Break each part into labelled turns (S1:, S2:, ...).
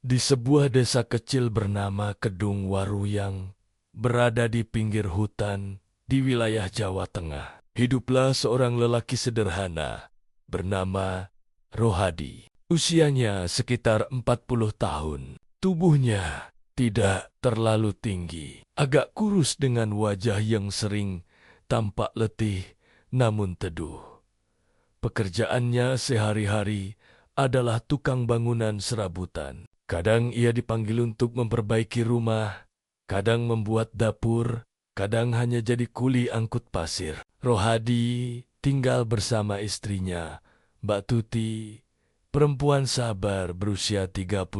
S1: Di sebuah desa kecil bernama Kedung Waru yang berada di pinggir hutan di wilayah Jawa Tengah, hiduplah seorang lelaki sederhana bernama Rohadi. Usianya sekitar 40 tahun. Tubuhnya tidak terlalu tinggi, agak kurus dengan wajah yang sering tampak letih namun teduh. Pekerjaannya sehari-hari adalah tukang bangunan serabutan. Kadang ia dipanggil untuk memperbaiki rumah, kadang membuat dapur, kadang hanya jadi kuli angkut pasir. Rohadi tinggal bersama istrinya, Mbak Tuti, perempuan sabar berusia 35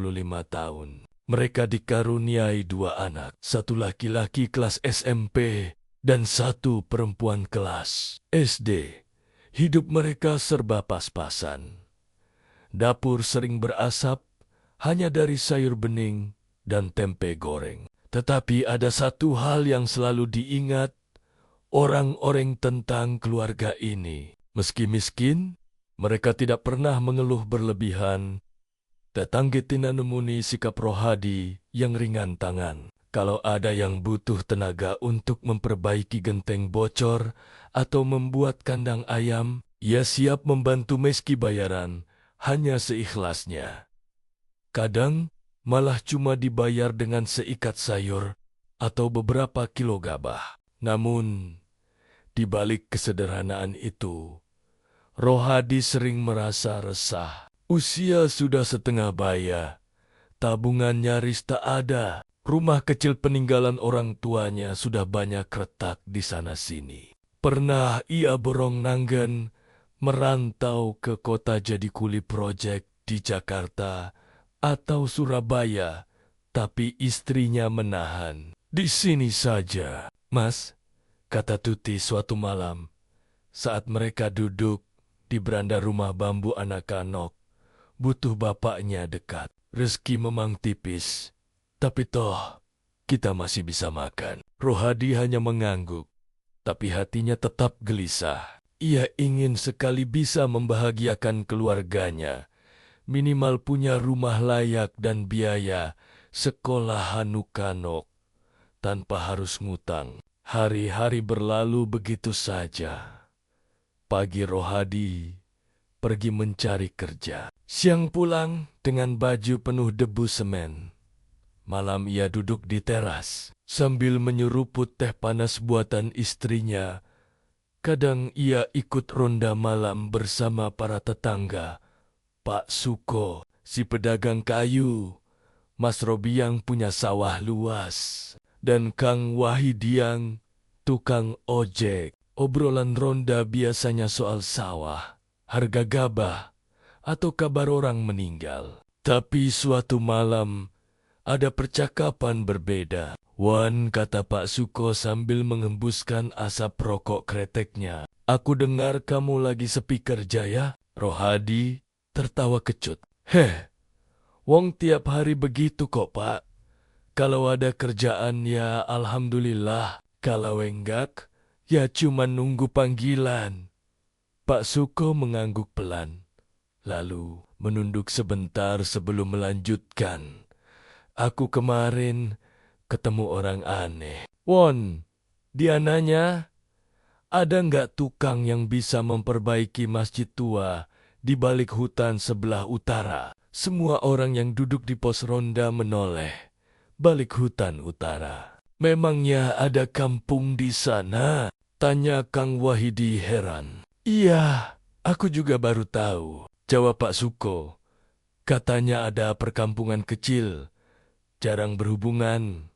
S1: tahun. Mereka dikaruniai 2 anak, satu laki-laki kelas SMP dan satu perempuan kelas SD. Hidup mereka serba pas-pasan. Dapur sering berasap hanya dari sayur bening dan tempe goreng. Tetapi ada satu hal yang selalu diingat orang-orang tentang keluarga ini. Meski miskin, mereka tidak pernah mengeluh berlebihan. Tetangga tina nemuni sikap Rohadi yang ringan tangan. Kalau ada yang butuh tenaga untuk memperbaiki genteng bocor atau membuat kandang ayam, ia siap membantu meski bayaran hanya seikhlasnya. Kadang malah cuma dibayar dengan seikat sayur atau beberapa kilo gabah. Namun, di balik kesederhanaan itu, Rohadi sering merasa resah. Usia sudah setengah baya, tabungan nyaris tak ada. Rumah kecil peninggalan orang tuanya sudah banyak retak di sana-sini. Pernah ia borong nanggen merantau ke kota jadi kuli proyek di Jakarta atau Surabaya, tapi istrinya menahan. Di sini saja, Mas, kata Tuti suatu malam saat mereka duduk di beranda rumah bambu anak-anak. Butuh bapaknya dekat. Rezeki memang tipis, tapi toh kita masih bisa makan. Rohadi hanya mengangguk, tapi hatinya tetap gelisah. Ia ingin sekali bisa membahagiakan keluarganya, minimal punya rumah layak dan biaya sekolah anak-anak tanpa harus ngutang. Hari-hari berlalu begitu saja. Pagi Rohadi pergi mencari kerja. Siang pulang dengan baju penuh debu semen. Malam ia duduk di teras sambil menyeruput teh panas buatan istrinya. Kadang ia ikut ronda malam bersama para tetangga. Pak Suko, si pedagang kayu, Mas Robi yang punya sawah luas, dan Kang Wahidiang, tukang ojek. Obrolan ronda biasanya soal sawah, harga gabah, atau kabar orang meninggal. Tapi suatu malam, ada percakapan berbeda. Wan, kata Pak Suko sambil menghembuskan asap rokok kreteknya. Aku dengar kamu lagi sepi kerja ya? Rohadi tertawa kecut. Wong tiap hari begitu kok, Pak. Kalau ada kerjaan ya alhamdulillah. Kalau enggak, ya cuma nunggu panggilan. Pak Suko mengangguk pelan, lalu menunduk sebentar sebelum melanjutkan. Aku kemarin ketemu orang aneh. Won, dia nanya, ada nggak tukang yang bisa memperbaiki masjid tua di balik hutan sebelah utara? Semua orang yang duduk di pos ronda menoleh. Balik hutan utara. Memangnya ada kampung di sana? Tanya Kang Wahidi heran. Iya, aku juga baru tahu, jawab Pak Suko. Katanya ada perkampungan kecil, jarang berhubungan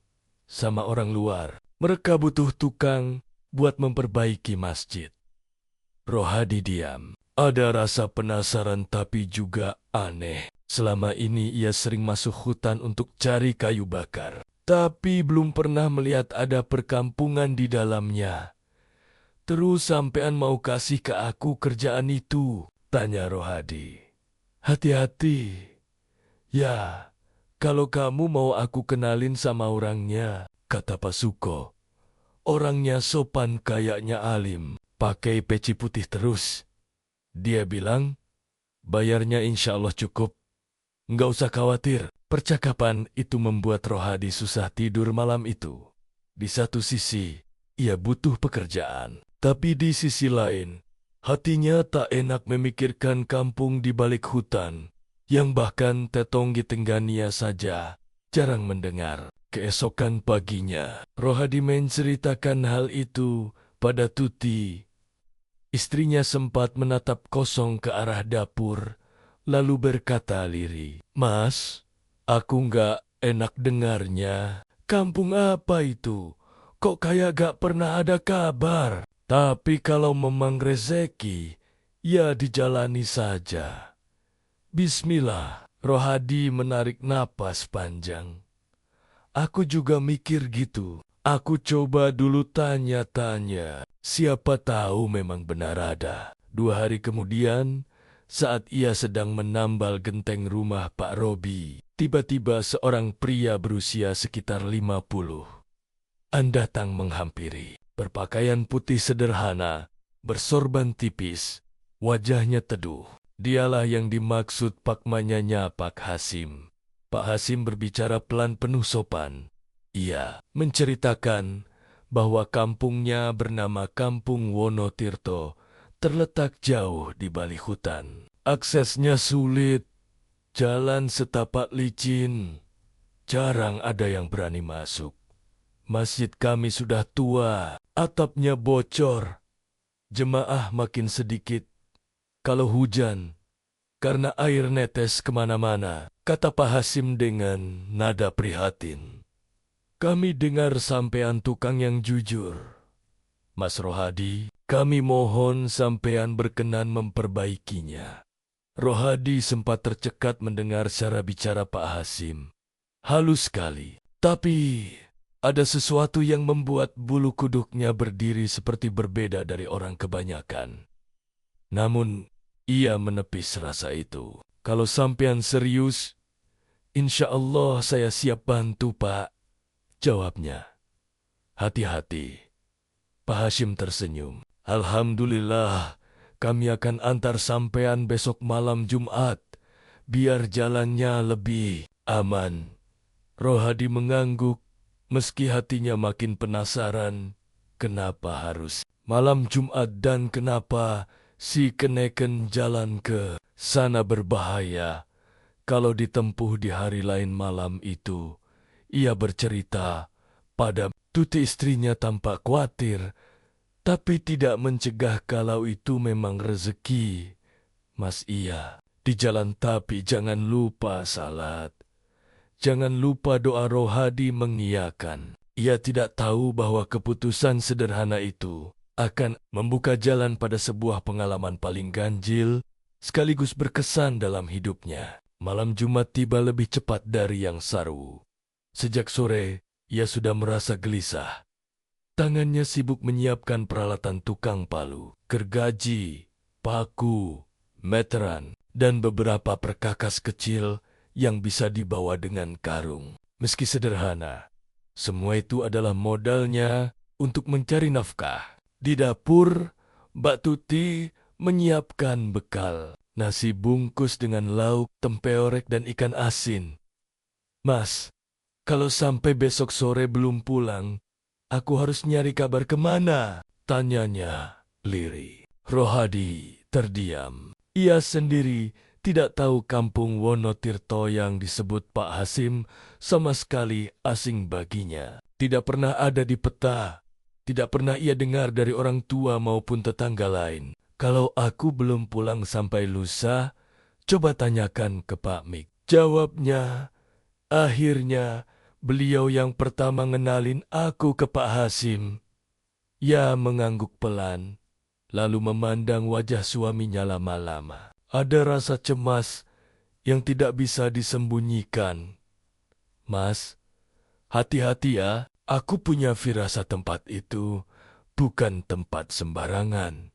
S1: sama orang luar. Mereka butuh tukang buat memperbaiki masjid. Rohadi diam. Ada rasa penasaran tapi juga aneh. Selama ini ia sering masuk hutan untuk cari kayu bakar, tapi belum pernah melihat ada perkampungan di dalamnya. Terus sampean mau kasih ke aku kerjaan itu? Tanya Rohadi. Hati-hati. Ya, kalau kamu mau aku kenalin sama orangnya, kata Pak Suko. Orangnya sopan kayaknya alim, pakai peci putih terus. Dia bilang, bayarnya insya Allah cukup. Nggak usah khawatir. Percakapan itu membuat Rohadi susah tidur malam itu. Di satu sisi, ia butuh pekerjaan. Tapi di sisi lain, hatinya tak enak memikirkan kampung di balik hutan, yang bahkan Tetonggi Tenggania saja jarang mendengar. Keesokan paginya, Rohadi menceritakan hal itu pada Tuti. Istrinya sempat menatap kosong ke arah dapur, lalu berkata lirih, "Mas, aku nggak enak dengarnya. Kampung apa itu? Kok kayak gak pernah ada kabar? Tapi kalau memang rezeki, ya dijalani saja." Bismillah, Rohadi menarik napas panjang. Aku juga mikir gitu. Aku coba dulu tanya-tanya. Siapa tahu memang benar ada. 2 hari kemudian, saat ia sedang menambal genteng rumah Pak Robi, tiba-tiba seorang pria berusia sekitar 50 datang menghampiri. Berpakaian putih sederhana, bersorban tipis, wajahnya teduh. Dialah yang dimaksud pakmanyanya Pak Hasim. Pak Hasim berbicara pelan penuh sopan. Ia menceritakan bahwa kampungnya bernama Kampung Wonotirto, terletak jauh di balik hutan. Aksesnya sulit, jalan setapak licin, jarang ada yang berani masuk. Masjid kami sudah tua, atapnya bocor, jemaah makin sedikit. Kalau hujan, karena air netes kemana-mana, kata Pak Hasim dengan nada prihatin. Kami dengar sampean tukang yang jujur. Mas Rohadi, kami mohon sampean berkenan memperbaikinya. Rohadi sempat tercekat mendengar cara bicara Pak Hasim. Halus sekali, tapi ada sesuatu yang membuat bulu kuduknya berdiri seperti berbeda dari orang kebanyakan. Namun, ia menepis rasa itu. Kalau sampean serius, insya Allah saya siap bantu, Pak, jawabnya. Hati-hati. Pak Hasim tersenyum. Alhamdulillah, kami akan antar sampean besok malam Jumat, biar jalannya lebih aman. Rohadi mengangguk, meski hatinya makin penasaran, kenapa harus malam Jumat dan kenapa si keneken jalan ke sana berbahaya. Kalau ditempuh di hari lain malam itu, ia bercerita pada Tuti istrinya tanpa khawatir, tapi tidak mencegah kalau itu memang rezeki. Mas iya, di jalan tapi jangan lupa salat. Jangan lupa doa. Rohadi mengiyakan. Ia tidak tahu bahwa keputusan sederhana itu akan membuka jalan pada sebuah pengalaman paling ganjil, sekaligus berkesan dalam hidupnya. Malam Jumat tiba lebih cepat dari yang saru. Sejak sore, ia sudah merasa gelisah. Tangannya sibuk menyiapkan peralatan tukang palu, gergaji, paku, meteran, dan beberapa perkakas kecil yang bisa dibawa dengan karung. Meski sederhana, semua itu adalah modalnya untuk mencari nafkah. Di dapur, Mbak Tuti menyiapkan bekal. Nasi bungkus dengan lauk, tempe orek, dan ikan asin. Mas, kalau sampai besok sore belum pulang, aku harus nyari kabar kemana? Tanyanya lirih. Rohadi terdiam. Ia sendiri tidak tahu kampung Wonotirto yang disebut Pak Hasim sama sekali asing baginya. Tidak pernah ada di peta. Tidak pernah ia dengar dari orang tua maupun tetangga lain. Kalau aku belum pulang sampai lusa, coba tanyakan ke Pak Mik. Jawabnya, akhirnya beliau yang pertama ngenalin aku ke Pak Hasim. Ia mengangguk pelan, lalu memandang wajah suaminya lama-lama. Ada rasa cemas yang tidak bisa disembunyikan. Mas, hati-hati ya, aku punya firasat tempat itu bukan tempat sembarangan.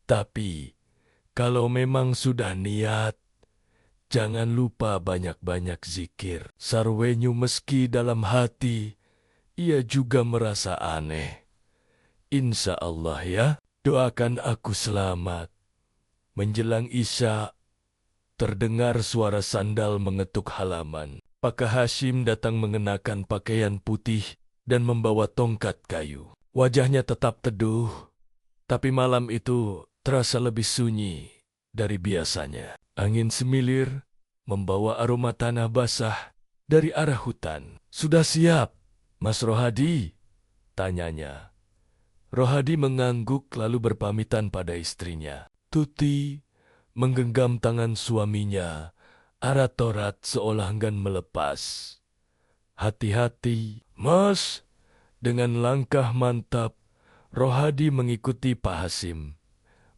S1: Tapi, kalau memang sudah niat, jangan lupa banyak-banyak zikir. Sarwenyu meski dalam hati, ia juga merasa aneh. Insya Allah ya, doakan aku selamat. Menjelang Isya, terdengar suara sandal mengetuk halaman. Pak Hashim datang mengenakan pakaian putih dan membawa tongkat kayu. Wajahnya tetap teduh, tapi malam itu terasa lebih sunyi dari biasanya. Angin semilir membawa aroma tanah basah dari arah hutan. "Sudah siap, Mas Rohadi?" tanyanya. Rohadi mengangguk lalu berpamitan pada istrinya. Tuti menggenggam tangan suaminya, arat-orat seolah enggan melepas. "Hati-hati, Mas." Dengan langkah mantap, Rohadi mengikuti Pak Hashim.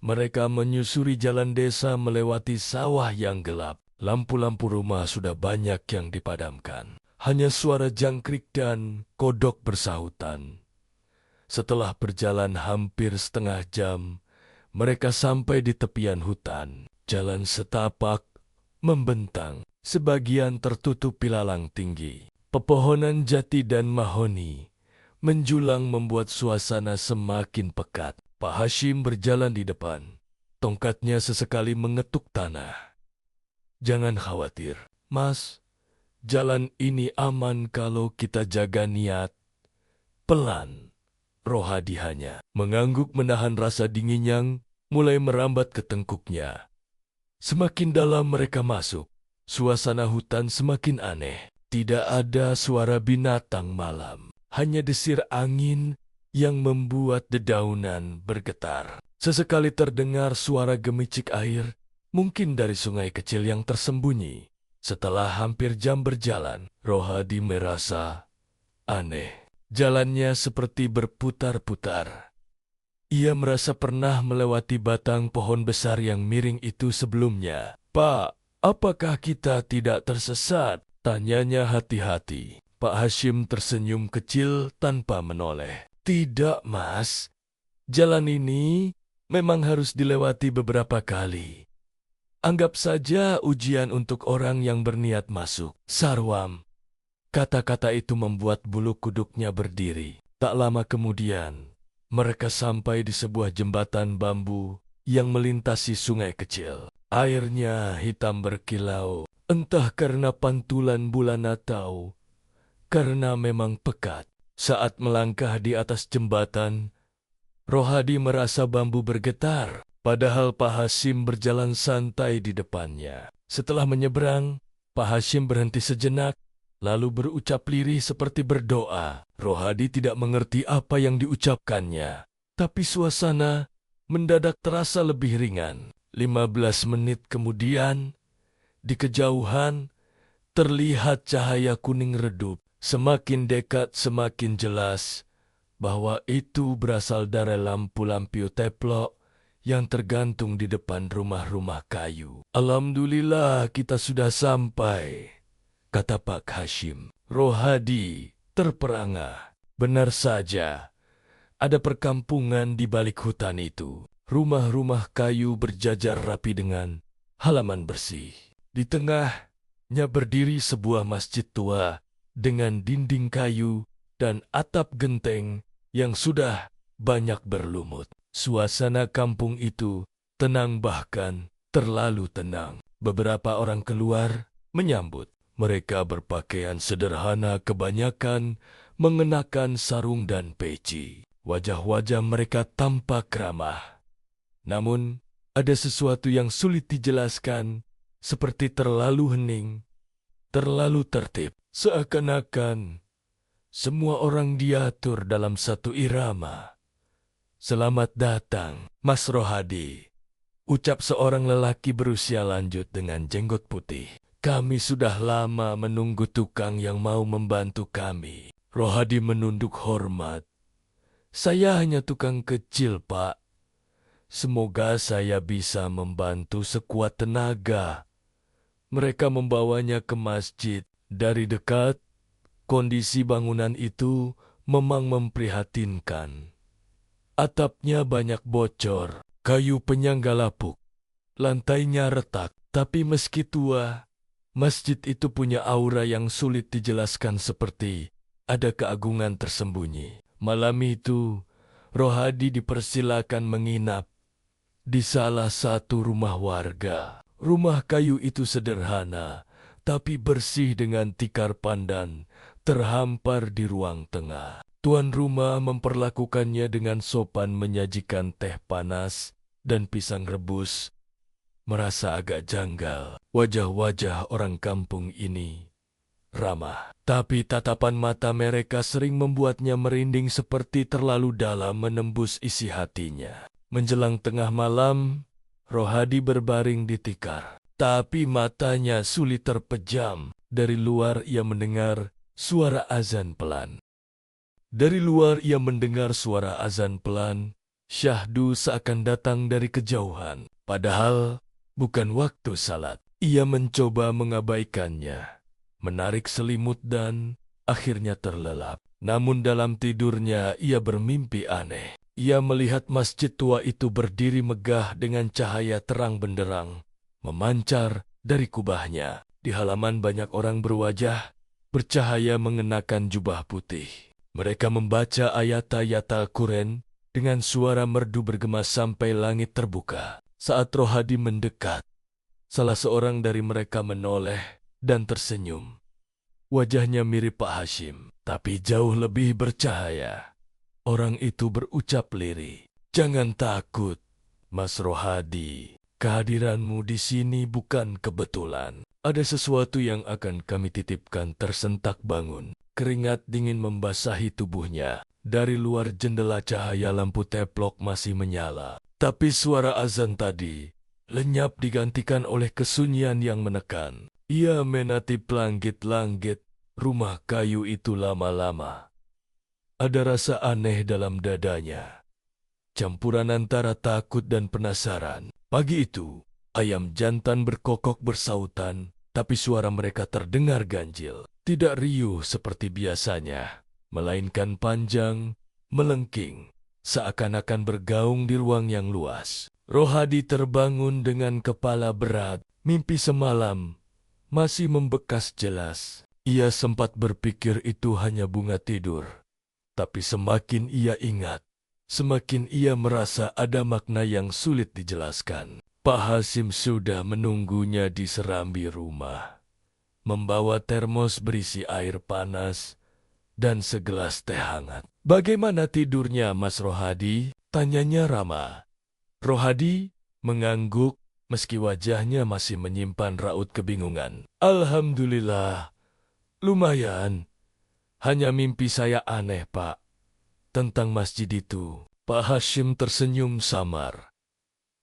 S1: Mereka menyusuri jalan desa melewati sawah yang gelap. Lampu-lampu rumah sudah banyak yang dipadamkan. Hanya suara jangkrik dan kodok bersahutan. Setelah berjalan hampir setengah jam, mereka sampai di tepian hutan. Jalan setapak membentang, sebagian tertutup ilalang tinggi. Pepohonan jati dan mahoni menjulang membuat suasana semakin pekat. Pak Hashim berjalan di depan. Tongkatnya sesekali mengetuk tanah. "Jangan khawatir, Mas. Jalan ini aman kalau kita jaga niat. Pelan." Rohadi hanya mengangguk menahan rasa dingin yang mulai merambat ke tengkuknya. Semakin dalam mereka masuk, suasana hutan semakin aneh. Tidak ada suara binatang malam, hanya desir angin yang membuat dedaunan bergetar. Sesekali terdengar suara gemicik air, mungkin dari sungai kecil yang tersembunyi. Setelah hampir jam berjalan, Rohadi merasa aneh. Jalannya seperti berputar-putar. Ia merasa pernah melewati batang pohon besar yang miring itu sebelumnya. "Pak, apakah kita tidak tersesat?" tanyanya hati-hati. Pak Hashim tersenyum kecil tanpa menoleh. "Tidak, Mas. Jalan ini memang harus dilewati beberapa kali. Anggap saja ujian untuk orang yang berniat masuk." "Sarwam." Kata-kata itu membuat bulu kuduknya berdiri. Tak lama kemudian, mereka sampai di sebuah jembatan bambu yang melintasi sungai kecil. Airnya hitam berkilau, entah karena pantulan bulan atau karena memang pekat. Saat melangkah di atas jembatan, Rohadi merasa bambu bergetar, padahal Pak Hashim berjalan santai di depannya. Setelah menyeberang, Pak Hashim berhenti sejenak, lalu berucap lirih seperti berdoa. Rohadi tidak mengerti apa yang diucapkannya, tapi suasana mendadak terasa lebih ringan. 15 menit kemudian, di kejauhan, terlihat cahaya kuning redup. Semakin dekat semakin jelas bahwa itu berasal dari lampu-lampu teplok yang tergantung di depan rumah-rumah kayu. "Alhamdulillah kita sudah sampai," kata Pak Hashim. Rohadi terperangah. Benar saja, ada perkampungan di balik hutan itu. Rumah-rumah kayu berjajar rapi dengan halaman bersih. Di tengahnya berdiri sebuah masjid tua dengan dinding kayu dan atap genteng yang sudah banyak berlumut. Suasana kampung itu tenang, bahkan terlalu tenang. Beberapa orang keluar menyambut. Mereka berpakaian sederhana, kebanyakan mengenakan sarung dan peci. Wajah-wajah mereka tampak ramah. Namun, ada sesuatu yang sulit dijelaskan, seperti terlalu hening, terlalu tertib. Seakan-akan semua orang diatur dalam satu irama. "Selamat datang, Mas Rohadi," ucap seorang lelaki berusia lanjut dengan jenggot putih. "Kami sudah lama menunggu tukang yang mau membantu kami." Rohadi menunduk hormat. "Saya hanya tukang kecil, Pak. Semoga saya bisa membantu sekuat tenaga." Mereka membawanya ke masjid. Dari dekat, kondisi bangunan itu memang memprihatinkan. Atapnya banyak bocor, kayu penyangga lapuk, lantainya retak. Tapi meski tua, masjid itu punya aura yang sulit dijelaskan, seperti ada keagungan tersembunyi. Malam itu, Rohadi dipersilakan menginap di salah satu rumah warga. Rumah kayu itu sederhana, tapi bersih dengan tikar pandan, terhampar di ruang tengah. Tuan rumah memperlakukannya dengan sopan, menyajikan teh panas dan pisang rebus. Merasa agak janggal, wajah-wajah orang kampung ini ramah. Tapi tatapan mata mereka sering membuatnya merinding, seperti terlalu dalam menembus isi hatinya. Menjelang tengah malam, Rohadi berbaring di tikar. Tapi matanya sulit terpejam. Dari luar ia mendengar suara azan pelan. Syahdu seakan datang dari kejauhan. Padahal bukan waktu salat. Ia mencoba mengabaikannya, menarik selimut dan akhirnya terlelap. Namun dalam tidurnya ia bermimpi aneh. Ia melihat masjid tua itu berdiri megah dengan cahaya terang benderang memancar dari kubahnya. Di halaman banyak orang berwajah bercahaya mengenakan jubah putih. Mereka membaca ayat-ayat Al-Quran dengan suara merdu bergema sampai langit terbuka. Saat Rohadi mendekat, salah seorang dari mereka menoleh dan tersenyum. Wajahnya mirip Pak Hashim, tapi jauh lebih bercahaya. Orang itu berucap lirih, "Jangan takut, Mas Rohadi. Kehadiranmu di sini bukan kebetulan. Ada sesuatu yang akan kami titipkan." Tersentak bangun. Keringat dingin membasahi tubuhnya. Dari luar jendela cahaya lampu teplok masih menyala. Tapi suara azan tadi lenyap digantikan oleh kesunyian yang menekan. Ia menatap langit-langit rumah kayu itu lama-lama. Ada rasa aneh dalam dadanya, campuran antara takut dan penasaran. Pagi itu, ayam jantan berkokok bersautan, tapi suara mereka terdengar ganjil. Tidak riuh seperti biasanya, melainkan panjang, melengking, seakan-akan bergaung di ruang yang luas. Rohadi terbangun dengan kepala berat. Mimpi semalam masih membekas jelas. Ia sempat berpikir itu hanya bunga tidur. Tapi semakin ia ingat, semakin ia merasa ada makna yang sulit dijelaskan. Pak Hashim sudah menunggunya di serambi rumah, membawa termos berisi air panas dan segelas teh hangat. "Bagaimana tidurnya, Mas Rohadi?" tanyanya Rama. Rohadi mengangguk meski wajahnya masih menyimpan raut kebingungan. "Alhamdulillah, lumayan. Hanya mimpi saya aneh, Pak, tentang masjid itu." Pak Hashim tersenyum samar.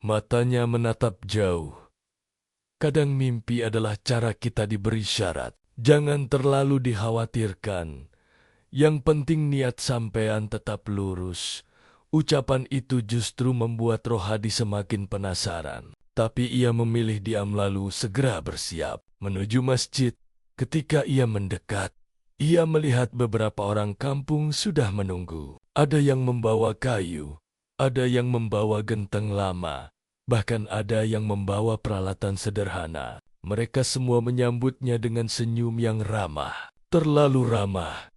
S1: Matanya menatap jauh. "Kadang mimpi adalah cara kita diberi syarat. Jangan terlalu dikhawatirkan. Yang penting niat sampean tetap lurus." Ucapan itu justru membuat Rohadi semakin penasaran. Tapi ia memilih diam lalu segera bersiap menuju masjid. Ketika ia mendekat, ia melihat beberapa orang kampung sudah menunggu. Ada yang membawa kayu, ada yang membawa genteng lama, bahkan ada yang membawa peralatan sederhana. Mereka semua menyambutnya dengan senyum yang ramah. Terlalu ramah,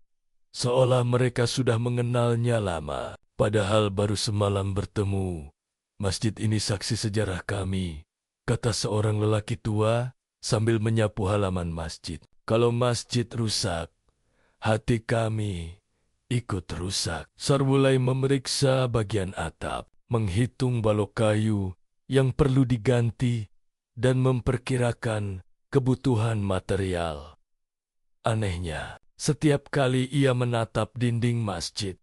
S1: seolah mereka sudah mengenalnya lama. Padahal baru semalam bertemu. "Masjid ini saksi sejarah kami," kata seorang lelaki tua sambil menyapu halaman masjid. "Kalau masjid rusak, hati kami ikut rusak." Sarwulai memeriksa bagian atap, menghitung balok kayu yang perlu diganti, dan memperkirakan kebutuhan material. Anehnya, setiap kali ia menatap dinding masjid,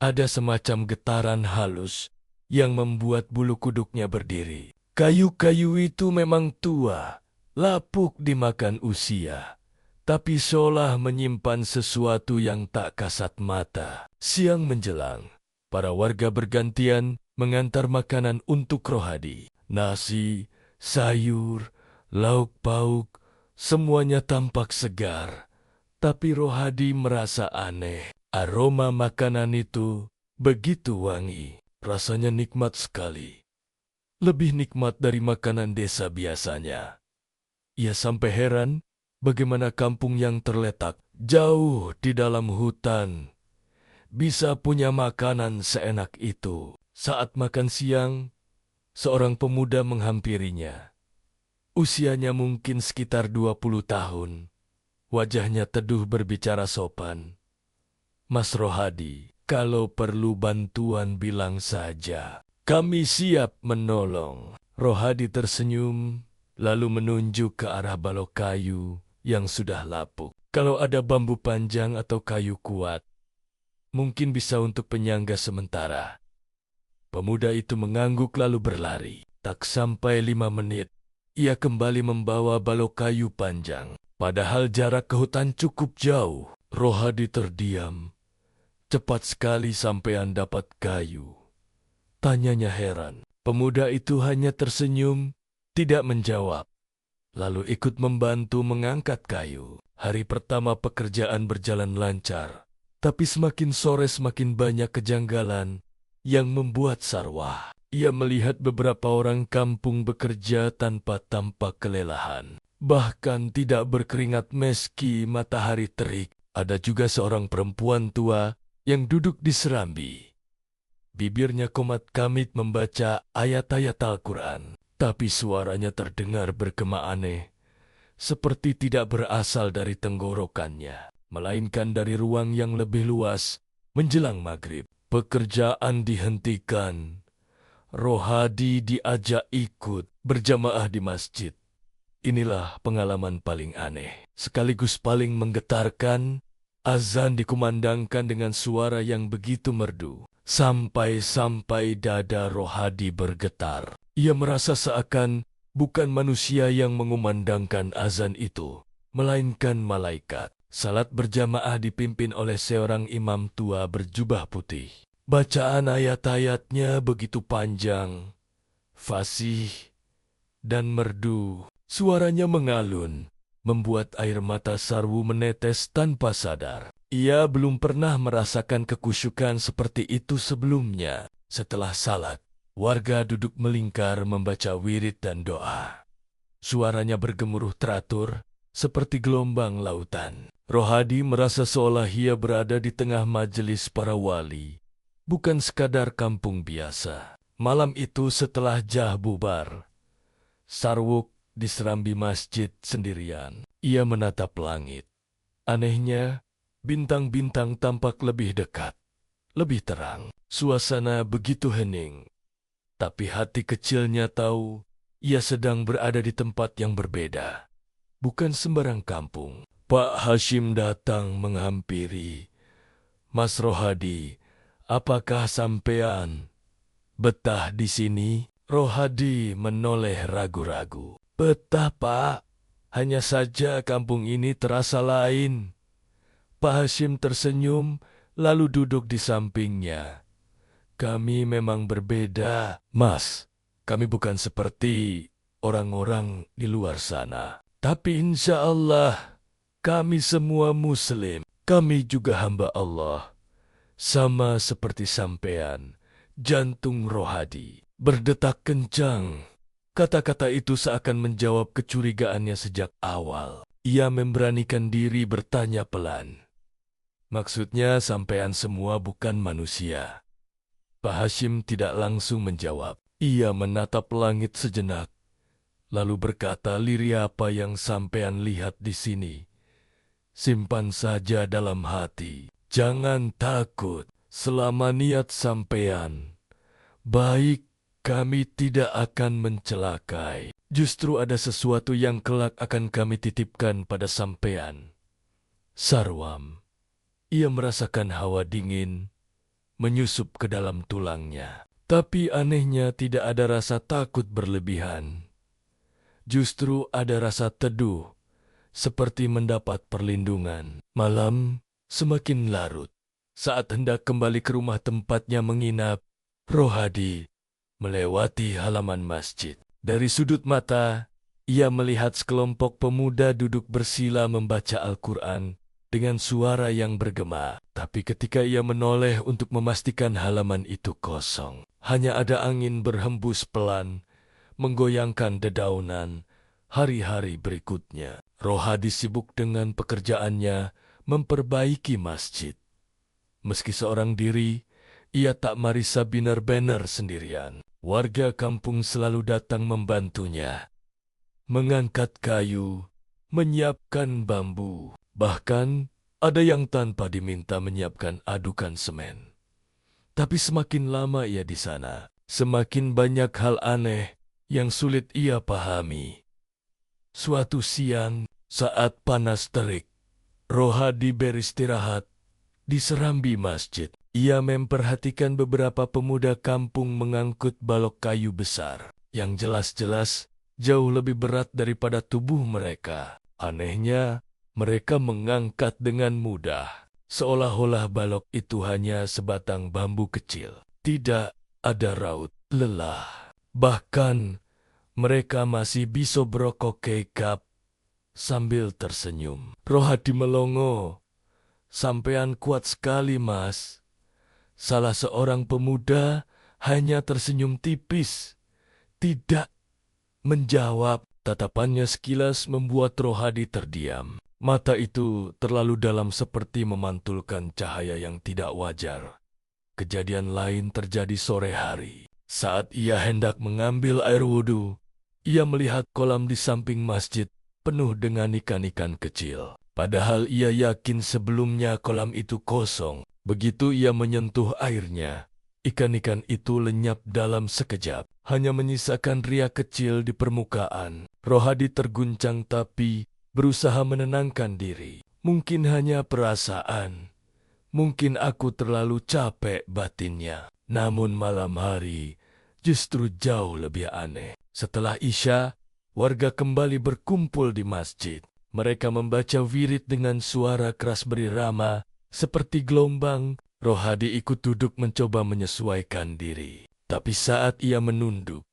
S1: ada semacam getaran halus yang membuat bulu kuduknya berdiri. Kayu-kayu itu memang tua, lapuk dimakan usia, tapi seolah menyimpan sesuatu yang tak kasat mata. Siang menjelang, para warga bergantian mengantar makanan untuk Rohadi. Nasi, sayur, lauk pauk, semuanya tampak segar. Tapi Rohadi merasa aneh. Aroma makanan itu begitu wangi, rasanya nikmat sekali. Lebih nikmat dari makanan desa biasanya. Ia sampai heran bagaimana kampung yang terletak jauh di dalam hutan bisa punya makanan seenak itu. Saat makan siang, seorang pemuda menghampirinya. Usianya mungkin sekitar 20 tahun. Wajahnya teduh berbicara sopan. Mas Rohadi, kalau perlu bantuan bilang saja. Kami siap menolong. Rohadi tersenyum, lalu menunjuk ke arah balok kayu yang sudah lapuk. Kalau ada bambu panjang atau kayu kuat, mungkin bisa untuk penyangga sementara. Pemuda itu mengangguk lalu berlari. Tak sampai 5 menit, ia kembali membawa balok kayu panjang. Padahal jarak ke hutan cukup jauh. Rohadi terdiam. Cepat sekali sampean dapat kayu. Tanyanya heran. Pemuda itu hanya tersenyum, tidak menjawab. Lalu ikut membantu mengangkat kayu. Hari pertama pekerjaan berjalan lancar. Tapi semakin sore semakin banyak kejanggalan yang membuat Sarwah. Ia melihat beberapa orang kampung bekerja tanpa tampak kelelahan. Bahkan tidak berkeringat meski matahari terik. Ada juga seorang perempuan tua yang duduk di serambi. Bibirnya komat kamit membaca ayat-ayat Al-Quran. Tapi suaranya terdengar bergema aneh. Seperti tidak berasal dari tenggorokannya. Melainkan dari ruang yang lebih luas menjelang maghrib. Pekerjaan dihentikan. Rohadi diajak ikut berjamaah di masjid. Inilah pengalaman paling aneh, sekaligus paling menggetarkan. Azan dikumandangkan dengan suara yang begitu merdu. Sampai-sampai dada Rohadi bergetar. Ia merasa seakan bukan manusia yang mengumandangkan azan itu, melainkan malaikat. Salat berjamaah dipimpin oleh seorang imam tua berjubah putih. Bacaan ayat-ayatnya begitu panjang, fasih, dan merdu. Suaranya mengalun, membuat air mata Sarwu menetes tanpa sadar. Ia belum pernah merasakan kekusyukan seperti itu sebelumnya. Setelah salat, warga duduk melingkar membaca wirid dan doa. Suaranya bergemuruh teratur, seperti gelombang lautan. Rohadi merasa seolah ia berada di tengah majelis para wali, bukan sekadar kampung biasa. Malam itu setelah jah bubar, Sarwuk di serambi masjid sendirian. Ia menatap langit. Anehnya, bintang-bintang tampak lebih dekat, lebih terang. Suasana begitu hening. Tapi hati kecilnya tahu ia sedang berada di tempat yang berbeda. Bukan sembarang kampung. Pak Hashim datang menghampiri. Mas Rohadi, apakah sampean betah di sini? Rohadi menoleh ragu-ragu. Betah, Pak. Hanya saja kampung ini terasa lain. Pak Hashim tersenyum, lalu duduk di sampingnya. Kami memang berbeda, Mas. Kami bukan seperti orang-orang di luar sana. Tapi insya Allah, kami semua Muslim. Kami juga hamba Allah. Sama seperti sampean, jantung Rohadi berdetak kencang. Kata-kata itu seakan menjawab kecurigaannya sejak awal. Ia memberanikan diri bertanya pelan. Maksudnya sampean semua bukan manusia. Pak Hashim tidak langsung menjawab. Ia menatap langit sejenak, lalu berkata, liri apa yang sampean lihat di sini? Simpan saja dalam hati. Jangan takut. Selama niat sampean baik, kami tidak akan mencelakai. Justru ada sesuatu yang kelak akan kami titipkan pada sampean. Sarwam. Ia merasakan hawa dingin menyusup ke dalam tulangnya. Tapi anehnya tidak ada rasa takut berlebihan. Justru ada rasa teduh, seperti mendapat perlindungan. Malam semakin larut. Saat hendak kembali ke rumah tempatnya menginap, Rohadi melewati halaman masjid. Dari sudut mata, ia melihat sekelompok pemuda duduk bersila membaca Al-Quran dengan suara yang bergema. Tapi ketika ia menoleh untuk memastikan halaman itu kosong, hanya ada angin berhembus pelan, menggoyangkan dedaunan. Hari-hari berikutnya, Rohadi sibuk dengan pekerjaannya memperbaiki masjid. Meski seorang diri, ia tak marisa benar-benar sendirian. Warga kampung selalu datang membantunya. mengangkat kayu, menyiapkan bambu. Bahkan ada yang tanpa diminta menyiapkan adukan semen. Tapi semakin lama ia di sana, semakin banyak hal aneh yang sulit ia pahami. Suatu siang, saat panas terik, Rohadi beristirahat di serambi masjid. Ia memperhatikan beberapa pemuda kampung mengangkut balok kayu besar, yang jelas-jelas jauh lebih berat daripada tubuh mereka. Anehnya, mereka mengangkat dengan mudah, seolah-olah balok itu hanya sebatang bambu kecil. Tidak ada raut lelah. Bahkan, mereka masih bisa berokok kekap sambil tersenyum. Rohadi melongo. "Sampean kuat sekali, Mas." Salah seorang pemuda hanya tersenyum tipis, tidak menjawab. Tatapannya sekilas membuat Rohadi terdiam. Mata itu terlalu dalam seperti memantulkan cahaya yang tidak wajar. Kejadian lain terjadi sore hari. Saat ia hendak mengambil air wudhu, ia melihat kolam di samping masjid penuh dengan ikan-ikan kecil. Padahal ia yakin sebelumnya kolam itu kosong. Begitu ia menyentuh airnya, ikan-ikan itu lenyap dalam sekejap, hanya menyisakan ria kecil di permukaan. Rohadi terguncang tapi berusaha menenangkan diri. Mungkin hanya perasaan, mungkin aku terlalu capek, batinnya. Namun malam hari justru jauh lebih aneh. Setelah Isya, warga kembali berkumpul di masjid. Mereka membaca wirid dengan suara keras berirama, seperti gelombang. Rohadi ikut duduk mencoba menyesuaikan diri. Tapi saat ia menunduk,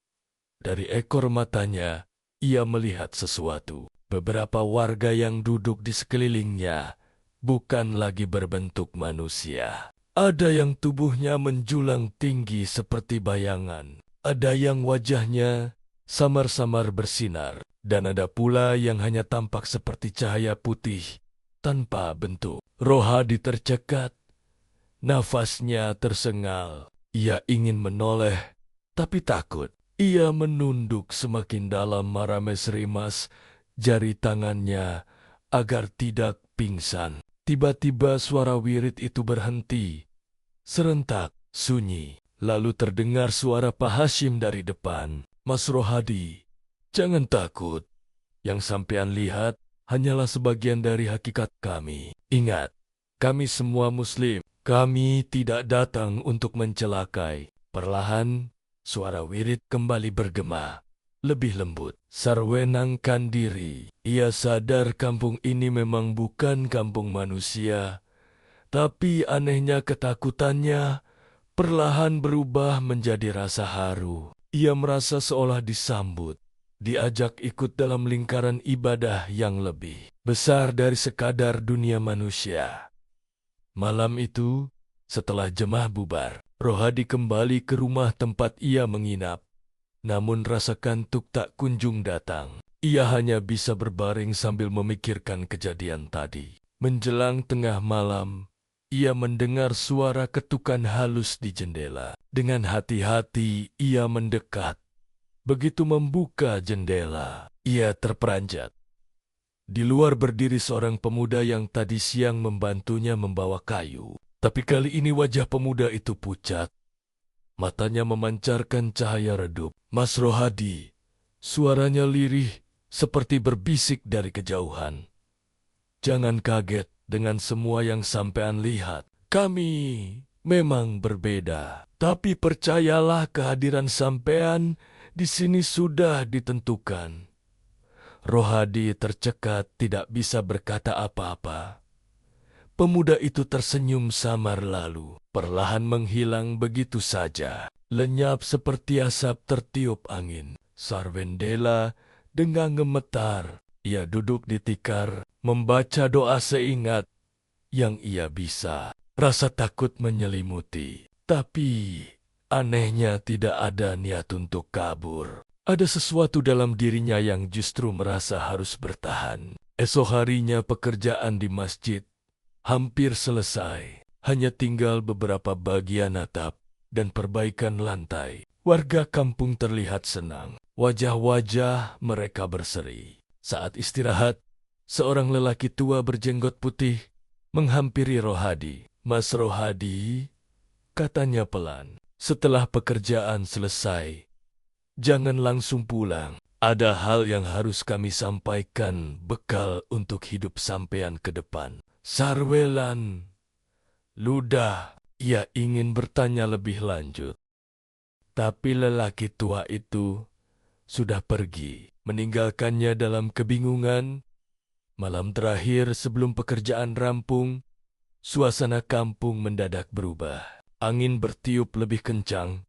S1: dari ekor matanya, ia melihat sesuatu. Beberapa warga yang duduk di sekelilingnya bukan lagi berbentuk manusia. Ada yang tubuhnya menjulang tinggi seperti bayangan. Ada yang wajahnya samar-samar bersinar. Dan ada pula yang hanya tampak seperti cahaya putih tanpa bentuk. Rohadi tercekat, nafasnya tersengal. Ia ingin menoleh, tapi takut. Ia menunduk semakin dalam, merames-rimas jari tangannya agar tidak pingsan. Tiba-tiba suara wirid itu berhenti. Serentak, sunyi. Lalu terdengar suara Pak Hashim dari depan. "Mas Rohadi, jangan takut. Yang sampean lihat hanyalah sebagian dari hakikat kami. Ingat, kami semua Muslim. Kami tidak datang untuk mencelakai." Perlahan, suara wirid kembali bergema, lebih lembut. Sarwenang Kandiri. Ia sadar kampung ini memang bukan kampung manusia. Tapi anehnya ketakutannya perlahan berubah menjadi rasa haru. Ia merasa seolah disambut, diajak ikut dalam lingkaran ibadah yang lebih besar dari sekadar dunia manusia. Malam itu, setelah jemaah bubar, Rohadi kembali ke rumah tempat ia menginap. Namun rasa kantuk tak kunjung datang. Ia hanya bisa berbaring sambil memikirkan kejadian tadi. Menjelang tengah malam, ia mendengar suara ketukan halus di jendela. Dengan hati-hati ia mendekat. Begitu membuka jendela, ia terperanjat. Di luar berdiri seorang pemuda yang tadi siang membantunya membawa kayu. Tapi kali ini wajah pemuda itu pucat. Matanya memancarkan cahaya redup. "Mas Rohadi," suaranya lirih seperti berbisik dari kejauhan. "Jangan kaget dengan semua yang sampean lihat. Kami memang berbeda. Tapi percayalah, kehadiran sampean di sini sudah ditentukan." Rohadi tercekat, tidak bisa berkata apa-apa. Pemuda itu tersenyum samar lalu perlahan menghilang begitu saja, lenyap seperti asap tertiup angin. Sarwendela dengan gemetar, ia duduk di tikar, membaca doa seingat yang ia bisa. Rasa takut menyelimuti, tapi anehnya tidak ada niat untuk kabur. Ada sesuatu dalam dirinya yang justru merasa harus bertahan. Esok harinya pekerjaan di masjid hampir selesai. Hanya tinggal beberapa bagian atap dan perbaikan lantai. Warga kampung terlihat senang. Wajah-wajah mereka berseri. Saat istirahat, seorang lelaki tua berjenggot putih menghampiri Rohadi. "Mas Rohadi," katanya pelan, "setelah pekerjaan selesai, jangan langsung pulang. Ada hal yang harus kami sampaikan bekal untuk hidup sampean ke depan." Sarwelan ludah, ia ingin bertanya lebih lanjut. Tapi lelaki tua itu sudah pergi, meninggalkannya dalam kebingungan. Malam terakhir sebelum pekerjaan rampung, suasana kampung mendadak berubah. Angin bertiup lebih kencang,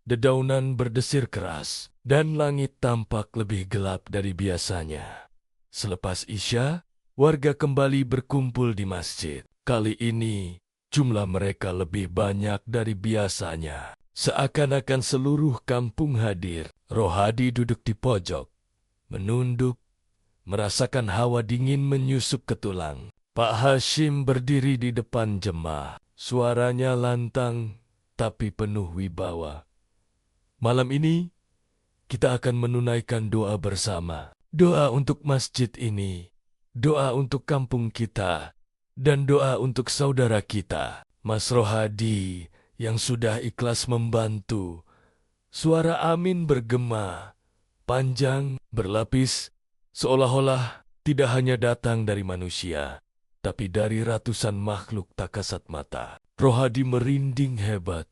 S1: dedaunan berdesir keras, dan langit tampak lebih gelap dari biasanya. Selepas Isya, warga kembali berkumpul di masjid. Kali ini, jumlah mereka lebih banyak dari biasanya. Seakan-akan seluruh kampung hadir. Rohadi duduk di pojok, menunduk, merasakan hawa dingin menyusup ke tulang. Pak Hashim berdiri di depan jemaah. Suaranya lantang, tapi penuh wibawa. "Malam ini, kita akan menunaikan doa bersama. Doa untuk masjid ini, doa untuk kampung kita, dan doa untuk saudara kita, Mas Rohadi yang sudah ikhlas membantu." Suara amin bergema, panjang, berlapis, seolah-olah tidak hanya datang dari manusia, tapi dari ratusan makhluk tak kasat mata. Rohadi merinding hebat,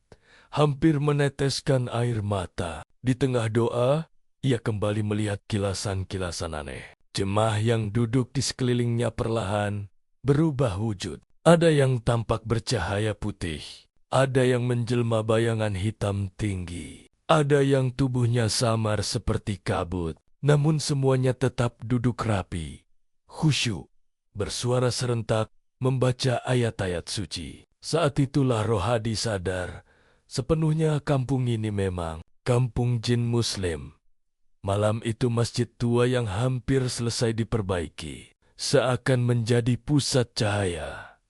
S1: hampir meneteskan air mata. Di tengah doa, ia kembali melihat kilasan-kilasan aneh. Jemaah yang duduk di sekelilingnya perlahan berubah wujud. Ada yang tampak bercahaya putih, ada yang menjelma bayangan hitam tinggi, ada yang tubuhnya samar seperti kabut, namun semuanya tetap duduk rapi, khusyuk, bersuara serentak, membaca ayat-ayat suci. Saat itulah Rohadi sadar, sepenuhnya kampung ini memang kampung jin Muslim. Malam itu masjid tua yang hampir selesai diperbaiki, seakan menjadi pusat cahaya.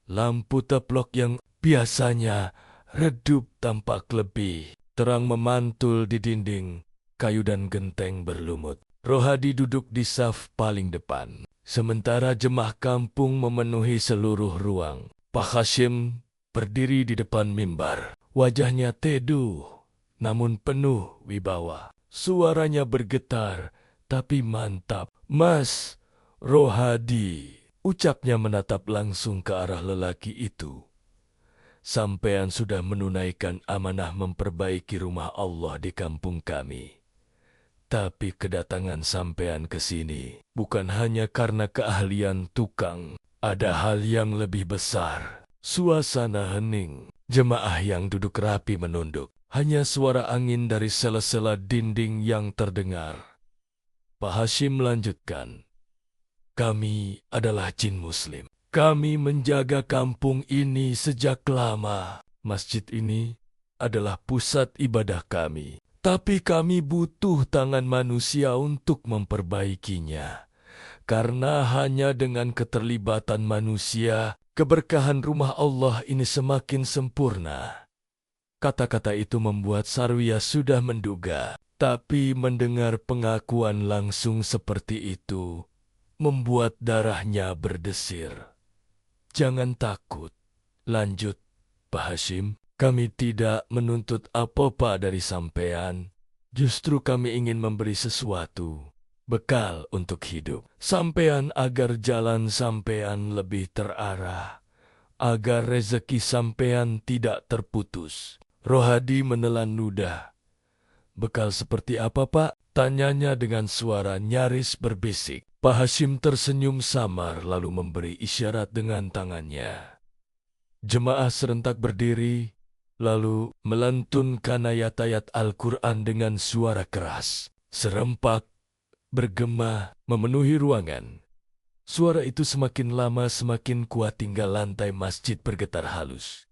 S1: Lampu teplok yang biasanya redup tampak lebih terang memantul di dinding, kayu dan genteng berlumut. Rohadi duduk di saf paling depan, sementara jemaah kampung memenuhi seluruh ruang. Pak Hashim berdiri di depan mimbar. Wajahnya teduh, namun penuh wibawa. Suaranya bergetar, tapi mantap. "Mas Rohadi," ucapnya menatap langsung ke arah lelaki itu. "Sampean sudah menunaikan amanah memperbaiki rumah Allah di kampung kami. Tapi kedatangan sampean ke sini bukan hanya karena keahlian tukang. Ada hal yang lebih besar." Suasana hening. Jemaah yang duduk rapi menunduk. Hanya suara angin dari sela-sela dinding yang terdengar. Pak Hashim melanjutkan, "Kami adalah jin Muslim. Kami menjaga kampung ini sejak lama. Masjid ini adalah pusat ibadah kami. Tapi kami butuh tangan manusia untuk memperbaikinya. Karena hanya dengan keterlibatan manusia, keberkahan rumah Allah ini semakin sempurna." Kata-kata itu membuat Sarwiyah sudah menduga, tapi mendengar pengakuan langsung seperti itu membuat darahnya berdesir. "Jangan takut," lanjut Pak Hashim. "Kami tidak menuntut apa-apa dari sampean. Justru kami ingin memberi sesuatu, bekal untuk hidup sampean agar jalan sampean lebih terarah, agar rezeki sampean tidak terputus." Rohadi menelan ludah. "Bekal seperti apa, Pak?" tanyanya dengan suara nyaris berbisik. Pak Hashim tersenyum samar lalu memberi isyarat dengan tangannya. Jemaah serentak berdiri, lalu melantunkan ayat-ayat Al-Quran dengan suara keras. Serempak, bergema, memenuhi ruangan. Suara itu semakin lama semakin kuat hingga lantai masjid bergetar halus.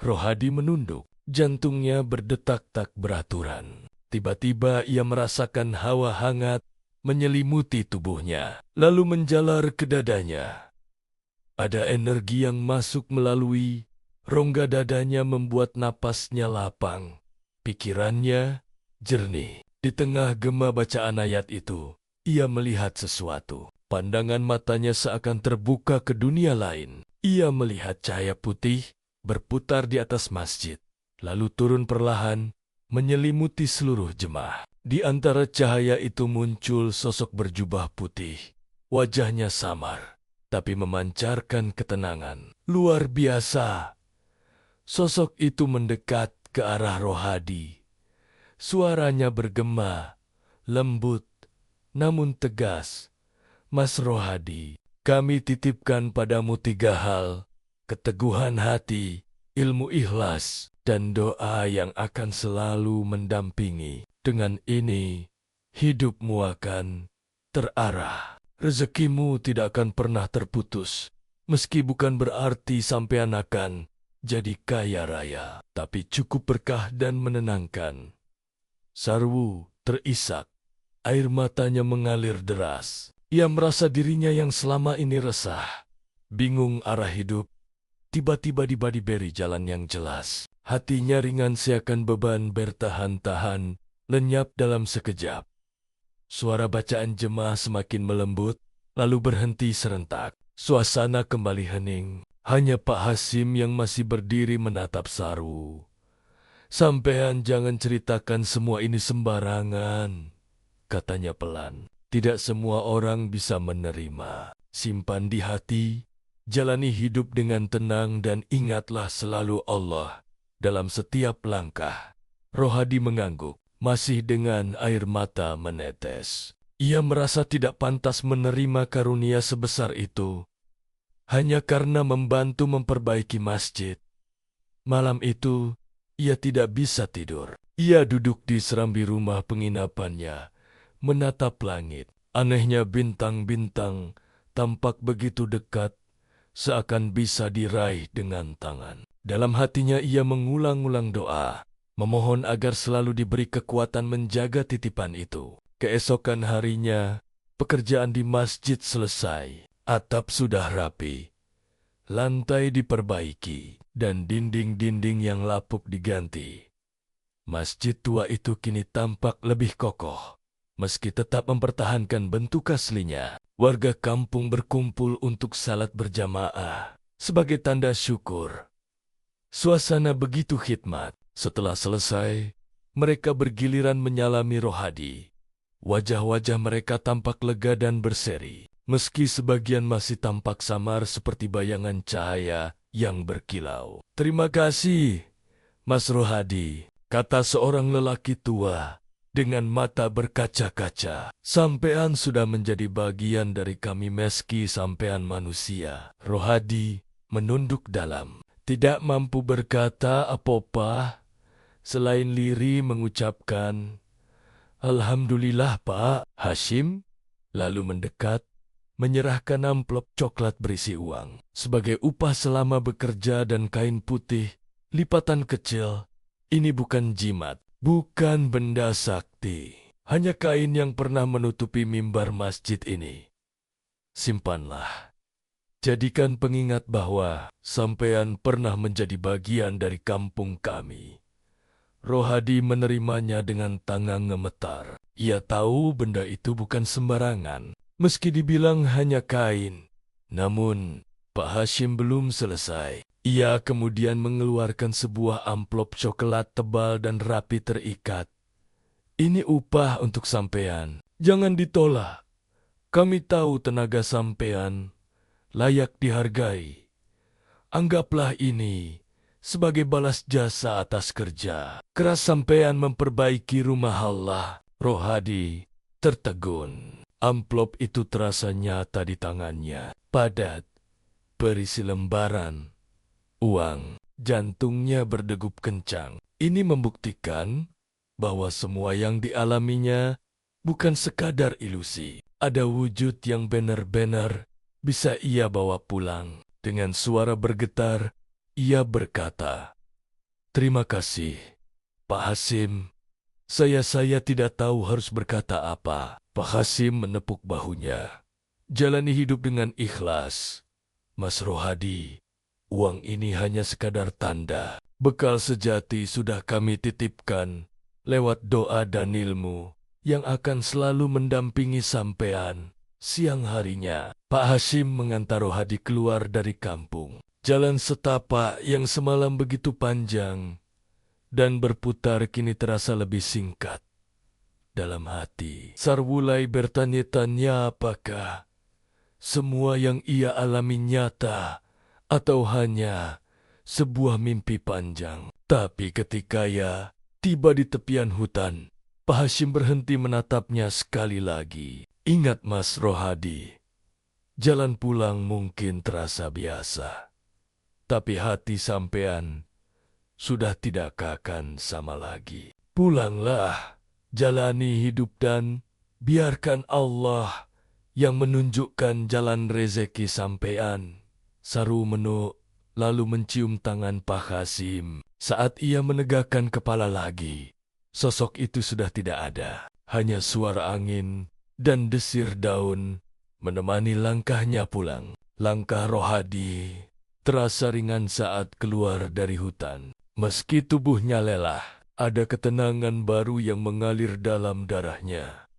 S1: Rohadi menunduk, jantungnya berdetak tak beraturan. Tiba-tiba ia merasakan hawa hangat menyelimuti tubuhnya, lalu menjalar ke dadanya. Ada energi yang masuk melalui rongga dadanya membuat napasnya lapang, pikirannya jernih. Di tengah gema bacaan ayat itu, ia melihat sesuatu. Pandangan matanya seakan terbuka ke dunia lain. Ia melihat cahaya putih berputar di atas masjid, lalu turun perlahan, menyelimuti seluruh jemaah. Di antara cahaya itu muncul sosok berjubah putih. Wajahnya samar, tapi memancarkan ketenangan. Luar biasa. Sosok itu mendekat ke arah Rohadi. Suaranya bergema, lembut, namun tegas. Mas Rohadi, kami titipkan padamu 3 hal: keteguhan hati, ilmu ikhlas, dan doa yang akan selalu mendampingi. Dengan ini, hidupmu akan terarah. Rezekimu tidak akan pernah terputus. Meski bukan berarti sampean akan jadi kaya raya, tapi cukup berkah dan menenangkan. Sarwu terisak. Air matanya mengalir deras. Ia merasa dirinya yang selama ini resah, bingung arah hidup, tiba-tiba diberi jalan yang jelas. Hatinya ringan seakan beban bertahan-tahan, lenyap dalam sekejap. Suara bacaan jemaah semakin melembut, lalu berhenti serentak. Suasana kembali hening. Hanya Pak Hasim yang masih berdiri menatap Sarwu. Sampean jangan ceritakan semua ini sembarangan, katanya pelan. Tidak semua orang bisa menerima. Simpan di hati, jalani hidup dengan tenang dan ingatlah selalu Allah dalam setiap langkah. Rohadi mengangguk, masih dengan air mata menetes. Ia merasa tidak pantas menerima karunia sebesar itu, hanya karena membantu memperbaiki masjid. Malam itu, ia tidak bisa tidur. Ia duduk di serambi rumah penginapannya, menatap langit. Anehnya bintang-bintang tampak begitu dekat, seakan bisa diraih dengan tangan. Dalam hatinya ia mengulang-ulang doa, memohon agar selalu diberi kekuatan menjaga titipan itu. Keesokan harinya, pekerjaan di masjid selesai. Atap sudah rapi, lantai diperbaiki, dan dinding-dinding yang lapuk diganti. Masjid tua itu kini tampak lebih kokoh. Meski tetap mempertahankan bentuk aslinya, warga kampung berkumpul untuk salat berjamaah sebagai tanda syukur. Suasana begitu khidmat. Setelah selesai, mereka bergiliran menyalami Rohadi. Wajah-wajah mereka tampak lega dan berseri, meski sebagian masih tampak samar seperti bayangan cahaya yang berkilau. "Terima kasih, Mas Rohadi," kata seorang lelaki tua dengan mata berkaca-kaca. "Sampean sudah menjadi bagian dari kami meski sampean manusia." Rohadi menunduk dalam, tidak mampu berkata apa-apa selain lirih mengucapkan, "Alhamdulillah, Pak." Hashim lalu mendekat, menyerahkan amplop coklat berisi uang. Sebagai upah selama bekerja dan kain putih, lipatan kecil. Ini bukan jimat, bukan benda sakti. Hanya kain yang pernah menutupi mimbar masjid ini. Simpanlah. Jadikan pengingat bahwa sampean pernah menjadi bagian dari kampung kami. Rohadi menerimanya dengan tangan gemetar. Ia tahu benda itu bukan sembarangan. Meski dibilang hanya kain. Namun, Pak Hashim belum selesai. Ia kemudian mengeluarkan sebuah amplop coklat tebal dan rapi terikat. "Ini upah untuk sampean. Jangan ditolak. Kami tahu tenaga sampean layak dihargai. Anggaplah ini sebagai balas jasa atas kerja keras sampean memperbaiki rumah Allah." Rohadi tertegun. Amplop itu terasa nyata di tangannya, padat, berisi lembaran uang. Jantungnya berdegup kencang. Ini membuktikan bahwa semua yang dialaminya bukan sekadar ilusi. Ada wujud yang benar-benar bisa ia bawa pulang. Dengan suara bergetar, ia berkata, "Terima kasih, Pak Hasim. Saya tidak tahu harus berkata apa." Pak Hasim menepuk bahunya. "Jalani hidup dengan ikhlas, Mas Rohadi. Uang ini hanya sekadar tanda. Bekal sejati sudah kami titipkan lewat doa dan ilmu yang akan selalu mendampingi sampean. Siang harinya, Pak Hasyim mengantar Rohadi keluar dari kampung. Jalan setapak yang semalam begitu panjang dan berputar kini terasa lebih singkat. Dalam hati, Sarwulai bertanya-tanya apakah semua yang ia alami nyata atau hanya sebuah mimpi panjang. Tapi ketika ia tiba di tepian hutan, Pak Hasyim berhenti menatapnya sekali lagi. Ingat Mas Rohadi, jalan pulang mungkin terasa biasa, tapi hati sampean sudah tidak akan sama lagi. Pulanglah, jalani hidup dan biarkan Allah yang menunjukkan jalan rezeki sampean. Saru Menuk lalu mencium tangan Pak Hasyim. Saat ia menegakkan kepala lagi, sosok itu sudah tidak ada. Hanya suara angin dan desir daun menemani langkahnya pulang. Langkah Rohadi terasa ringan saat keluar dari hutan. Meski tubuhnya lelah, ada ketenangan baru yang mengalir dalam darahnya.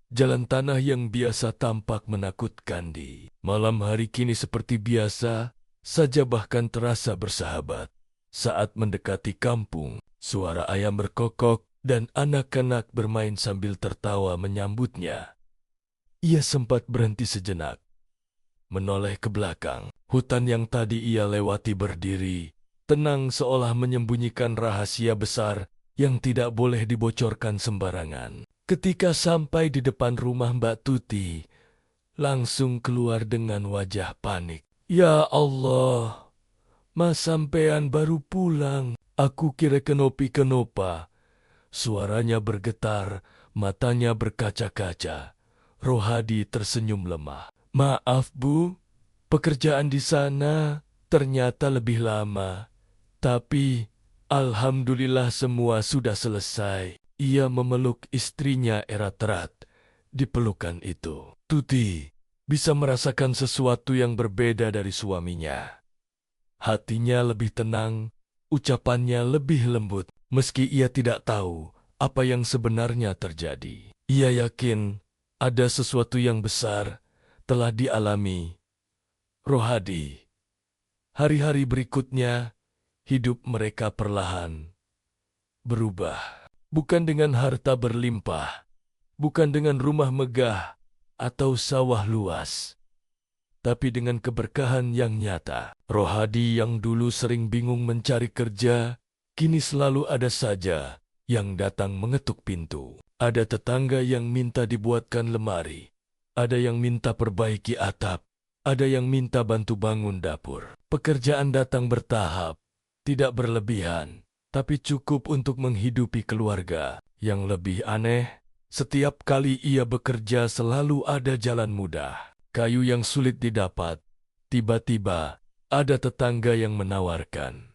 S1: Jalan tanah yang biasa tampak menakutkan di malam hari kini seperti biasa saja, bahkan terasa bersahabat. Saat mendekati kampung, suara ayam berkokok dan anak-anak bermain sambil tertawa menyambutnya. Ia sempat berhenti sejenak, menoleh ke belakang. Hutan yang tadi ia lewati berdiri tenang, seolah menyembunyikan rahasia besar yang tidak boleh dibocorkan sembarangan. Ketika sampai di depan rumah Mbak Tuti, langsung keluar dengan wajah panik. Ya Allah, Mas sampean baru pulang. Aku kira kenopi-kenopa. Suaranya bergetar, matanya berkaca-kaca. Rohadi tersenyum lemah. Maaf Bu, pekerjaan di sana ternyata lebih lama. Tapi alhamdulillah semua sudah selesai. Ia memeluk istrinya erat-erat di pelukan itu. Tuti bisa merasakan sesuatu yang berbeda dari suaminya. Hatinya lebih tenang, ucapannya lebih lembut, meski ia tidak tahu apa yang sebenarnya terjadi. Ia yakin ada sesuatu yang besar telah dialami Rohadi. Hari-hari berikutnya, hidup mereka perlahan berubah. Bukan dengan harta berlimpah, bukan dengan rumah megah atau sawah luas, tapi dengan keberkahan yang nyata. Rohadi yang dulu sering bingung mencari kerja, kini selalu ada saja yang datang mengetuk pintu. Ada tetangga yang minta dibuatkan lemari, ada yang minta perbaiki atap, ada yang minta bantu bangun dapur. Pekerjaan datang bertahap, tidak berlebihan, tapi cukup untuk menghidupi keluarga. Yang lebih aneh, setiap kali ia bekerja selalu ada jalan mudah. Kayu yang sulit didapat, tiba-tiba ada tetangga yang menawarkan.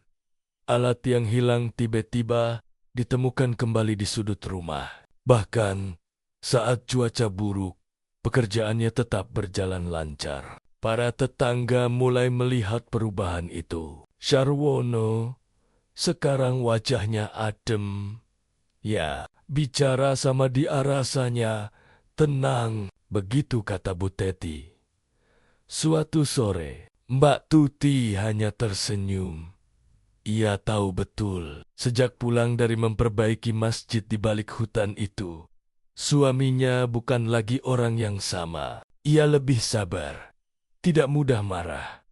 S1: Alat yang hilang tiba-tiba ditemukan kembali di sudut rumah. Bahkan saat cuaca buruk, pekerjaannya tetap berjalan lancar. Para tetangga mulai melihat perubahan itu. Sarwono sekarang wajahnya adem. Ya, bicara sama dia rasanya tenang. Begitu kata Bu Teti. Suatu sore, Mbak Tuti hanya tersenyum. Ia tahu betul, sejak pulang dari memperbaiki masjid di balik hutan itu, suaminya bukan lagi orang yang sama. Ia lebih sabar, tidak mudah marah,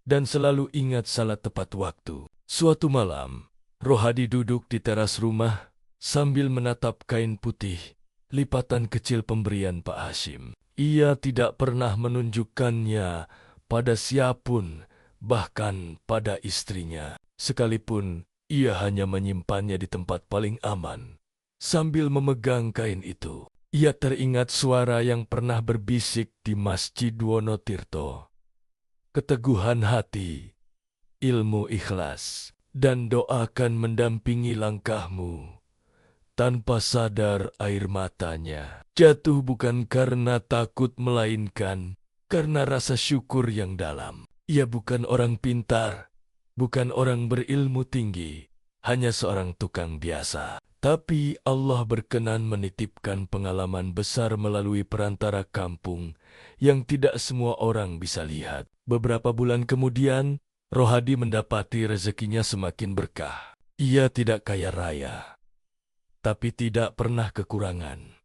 S1: dan selalu ingat salat tepat waktu. Suatu malam, Rohadi duduk di teras rumah sambil menatap kain putih, lipatan kecil pemberian Pak Hasyim. Ia tidak pernah menunjukkannya pada siapapun, bahkan pada istrinya. Sekalipun ia hanya menyimpannya di tempat paling aman. Sambil memegang kain itu, ia teringat suara yang pernah berbisik di Masjid Wonotirto. Keteguhan hati, ilmu ikhlas, dan doa akan mendampingi langkahmu. Tanpa sadar air matanya jatuh bukan karena takut, melainkan karena rasa syukur yang dalam. Ia bukan orang pintar, bukan orang berilmu tinggi, hanya seorang tukang biasa. Tapi Allah berkenan menitipkan pengalaman besar melalui perantara kampung yang tidak semua orang bisa lihat. Beberapa bulan kemudian, Rohadi mendapati rezekinya semakin berkah. Ia tidak kaya raya, tapi tidak pernah kekurangan.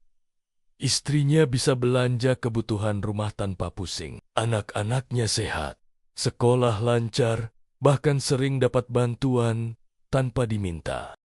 S1: Istrinya bisa belanja kebutuhan rumah tanpa pusing. Anak-anaknya sehat, sekolah lancar, bahkan sering dapat bantuan tanpa diminta.